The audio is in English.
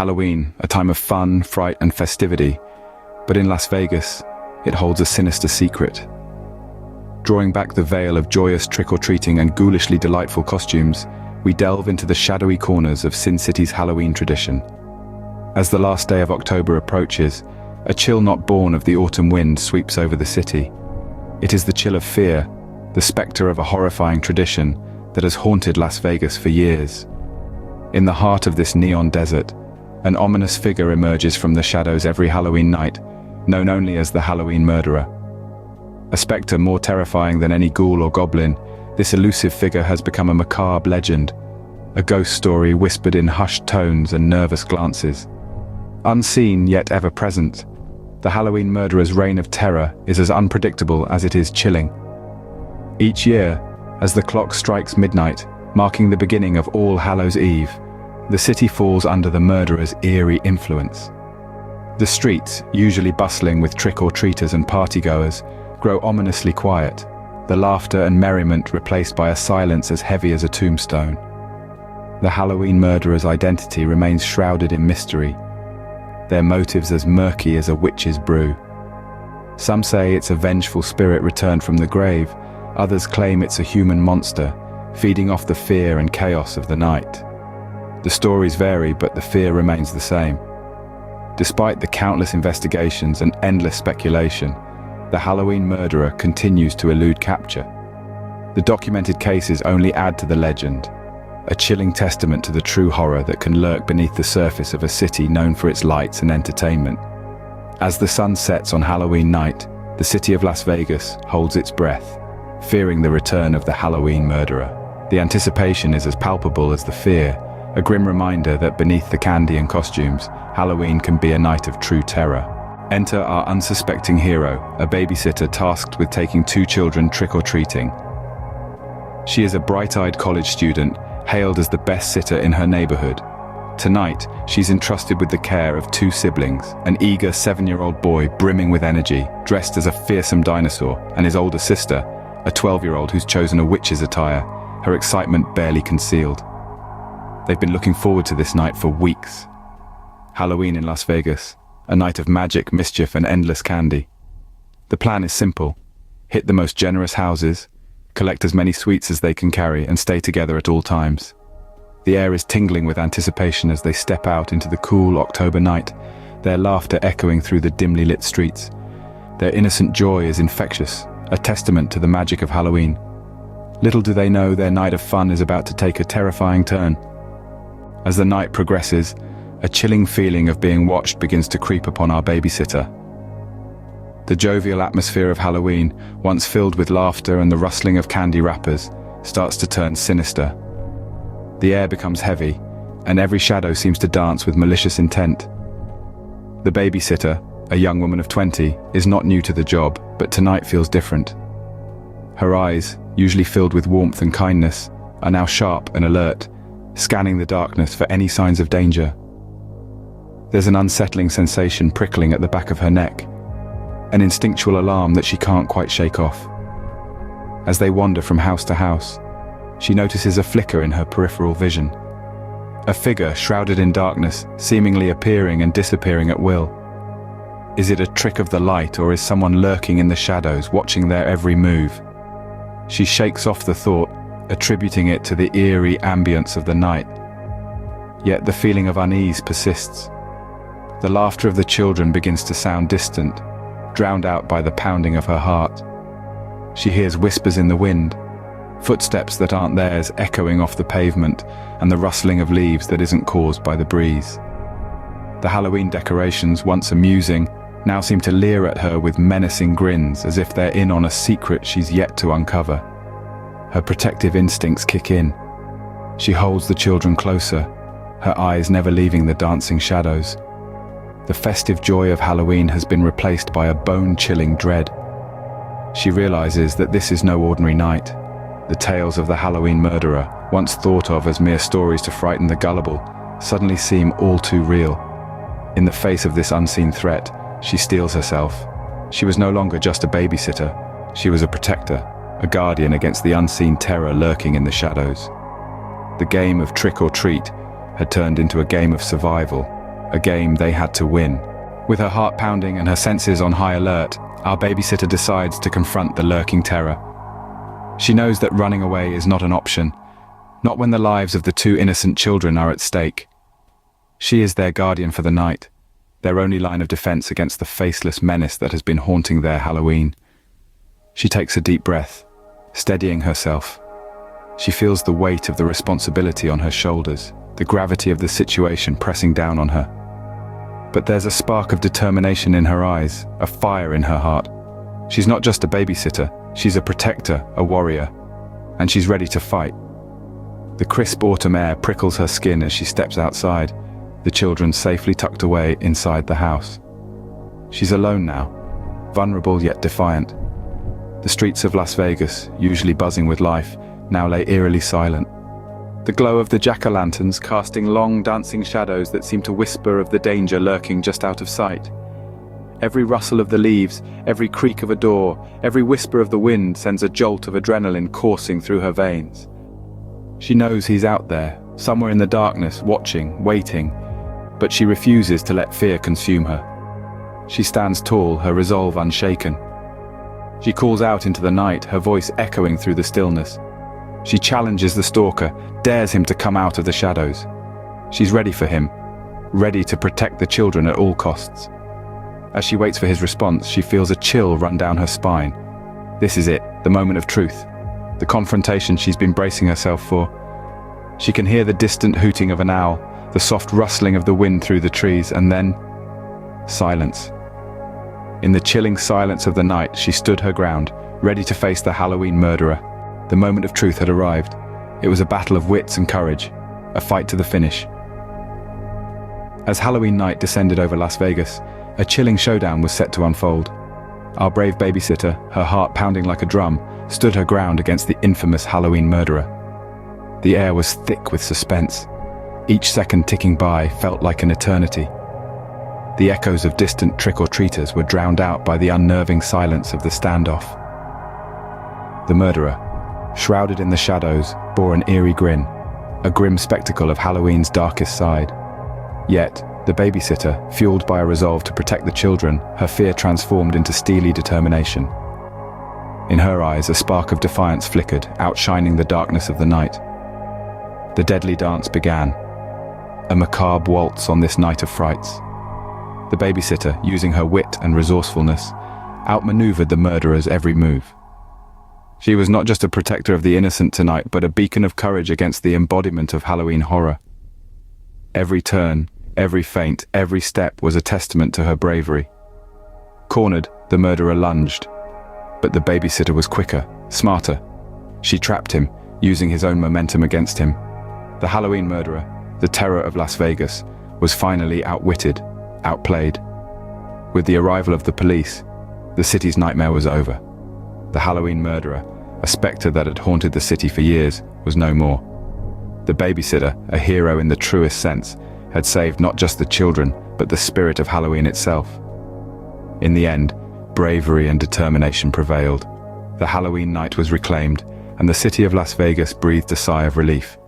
Halloween, a time of fun, fright, and festivity, but in Las Vegas, it holds a sinister secret. Drawing back the veil of joyous trick-or-treating and ghoulishly delightful costumes, we delve into the shadowy corners of Sin City's Halloween tradition. As the last day of October approaches, a chill not born of the autumn wind sweeps over the city. It is the chill of fear, the specter of a horrifying tradition that has haunted Las Vegas for years. In the heart of this neon desert, an ominous figure emerges from the shadows every Halloween night, known only as the Halloween Murderer. A specter more terrifying than any ghoul or goblin, this elusive figure has become a macabre legend, a ghost story whispered in hushed tones and nervous glances. Unseen yet ever present, the Halloween Murderer's reign of terror is as unpredictable as it is chilling. Each year, as the clock strikes midnight, marking the beginning of All Hallows' Eve, the city falls under the murderer's eerie influence. The streets, usually bustling with trick-or-treaters and partygoers, grow ominously quiet, the laughter and merriment replaced by a silence as heavy as a tombstone. The Halloween Murderer's identity remains shrouded in mystery, their motives as murky as a witch's brew. Some say it's a vengeful spirit returned from the grave, others claim it's a human monster, feeding off the fear and chaos of the night. The stories vary, but the fear remains the same. Despite the countless investigations and endless speculation, the Halloween Murderer continues to elude capture. The documented cases only add to the legend, a chilling testament to the true horror that can lurk beneath the surface of a city known for its lights and entertainment. As the sun sets on Halloween night, the city of Las Vegas holds its breath, fearing the return of the Halloween Murderer. The anticipation is as palpable as the fear, a grim reminder that beneath the candy and costumes, Halloween can be a night of true terror. Enter our unsuspecting hero, a babysitter tasked with taking two children trick-or-treating. She is a bright-eyed college student, hailed as the best sitter in her neighborhood. Tonight, she's entrusted with the care of two siblings, an eager 7-year-old boy brimming with energy, dressed as a fearsome dinosaur, and his older sister, a 12-year-old who's chosen a witch's attire, her excitement barely concealed. They've been looking forward to this night for weeks. Halloween in Las Vegas, a night of magic, mischief, and endless candy. The plan is simple: hit the most generous houses, collect as many sweets as they can carry, and stay together at all times. The air is tingling with anticipation as they step out into the cool October night, their laughter echoing through the dimly lit streets. Their innocent joy is infectious, a testament to the magic of Halloween. Little do they know their night of fun is about to take a terrifying turn. As the night progresses, a chilling feeling of being watched begins to creep upon our babysitter. The jovial atmosphere of Halloween, once filled with laughter and the rustling of candy wrappers, starts to turn sinister. The air becomes heavy, and every shadow seems to dance with malicious intent. The babysitter, a young woman of 20, is not new to the job, but tonight feels different. Her eyes, usually filled with warmth and kindness, are now sharp and alert, scanning the darkness for any signs of danger. There's an unsettling sensation prickling at the back of her neck, an instinctual alarm that she can't quite shake off. As they wander from house to house, she notices a flicker in her peripheral vision. A figure shrouded in darkness, seemingly appearing and disappearing at will. Is it a trick of the light, or is someone lurking in the shadows, watching their every move? She shakes off the thought, attributing it to the eerie ambience of the night. Yet the feeling of unease persists. The laughter of the children begins to sound distant, drowned out by the pounding of her heart. She hears whispers in the wind, footsteps that aren't theirs echoing off the pavement, and the rustling of leaves that isn't caused by the breeze. The Halloween decorations, once amusing, now seem to leer at her with menacing grins, as if they're in on a secret she's yet to uncover. Her protective instincts kick in. She holds the children closer, her eyes never leaving the dancing shadows. The festive joy of Halloween has been replaced by a bone-chilling dread. She realizes that this is no ordinary night. The tales of the Halloween Murderer, once thought of as mere stories to frighten the gullible, suddenly seem all too real. In the face of this unseen threat, she steels herself. She was no longer just a babysitter. She was a protector, a guardian against the unseen terror lurking in the shadows. The game of trick or treat had turned into a game of survival, a game they had to win. With her heart pounding and her senses on high alert, our babysitter decides to confront the lurking terror. She knows that running away is not an option, not when the lives of the two innocent children are at stake. She is their guardian for the night, their only line of defense against the faceless menace that has been haunting their Halloween. She takes a deep breath, steadying herself. She feels the weight of the responsibility on her shoulders, the gravity of the situation pressing down on her. But there's a spark of determination in her eyes, a fire in her heart. She's not just a babysitter, she's a protector, a warrior, and she's ready to fight. The crisp autumn air prickles her skin as she steps outside, the children safely tucked away inside the house. She's alone now, vulnerable yet defiant. The streets of Las Vegas, usually buzzing with life, now lay eerily silent. The glow of the jack-o'-lanterns casting long dancing shadows that seem to whisper of the danger lurking just out of sight. Every rustle of the leaves, every creak of a door, every whisper of the wind sends a jolt of adrenaline coursing through her veins. She knows he's out there, somewhere in the darkness, watching, waiting, but she refuses to let fear consume her. She stands tall, her resolve unshaken. She calls out into the night, her voice echoing through the stillness. She challenges the stalker, dares him to come out of the shadows. She's ready for him, ready to protect the children at all costs. As she waits for his response, she feels a chill run down her spine. This is it, the moment of truth, the confrontation she's been bracing herself for. She can hear the distant hooting of an owl, the soft rustling of the wind through the trees, and then silence. In the chilling silence of the night, she stood her ground, ready to face the Halloween murderer. The moment of truth had arrived. It was a battle of wits and courage, a fight to the finish. As Halloween night descended over Las Vegas, a chilling showdown was set to unfold. Our brave babysitter, her heart pounding like a drum, stood her ground against the infamous Halloween murderer. The air was thick with suspense. Each second ticking by felt like an eternity. The echoes of distant trick-or-treaters were drowned out by the unnerving silence of the standoff. The murderer, shrouded in the shadows, bore an eerie grin, a grim spectacle of Halloween's darkest side. Yet, the babysitter, fueled by a resolve to protect the children, her fear transformed into steely determination. In her eyes, a spark of defiance flickered, outshining the darkness of the night. The deadly dance began, a macabre waltz on this night of frights. The babysitter, using her wit and resourcefulness, outmaneuvered the murderer's every move. She was not just a protector of the innocent tonight, but a beacon of courage against the embodiment of Halloween horror. Every turn, every feint, every step was a testament to her bravery. Cornered, the murderer lunged, but the babysitter was quicker, smarter. She trapped him, using his own momentum against him. The Halloween murderer, the terror of Las Vegas, was finally outwitted, outplayed. With the arrival of the police, the city's nightmare was over. The Halloween murderer, a spectre that had haunted the city for years, was no more. The babysitter, a hero in the truest sense, had saved not just the children, but the spirit of Halloween itself. In the end, bravery and determination prevailed. The Halloween night was reclaimed, and the city of Las Vegas breathed a sigh of relief.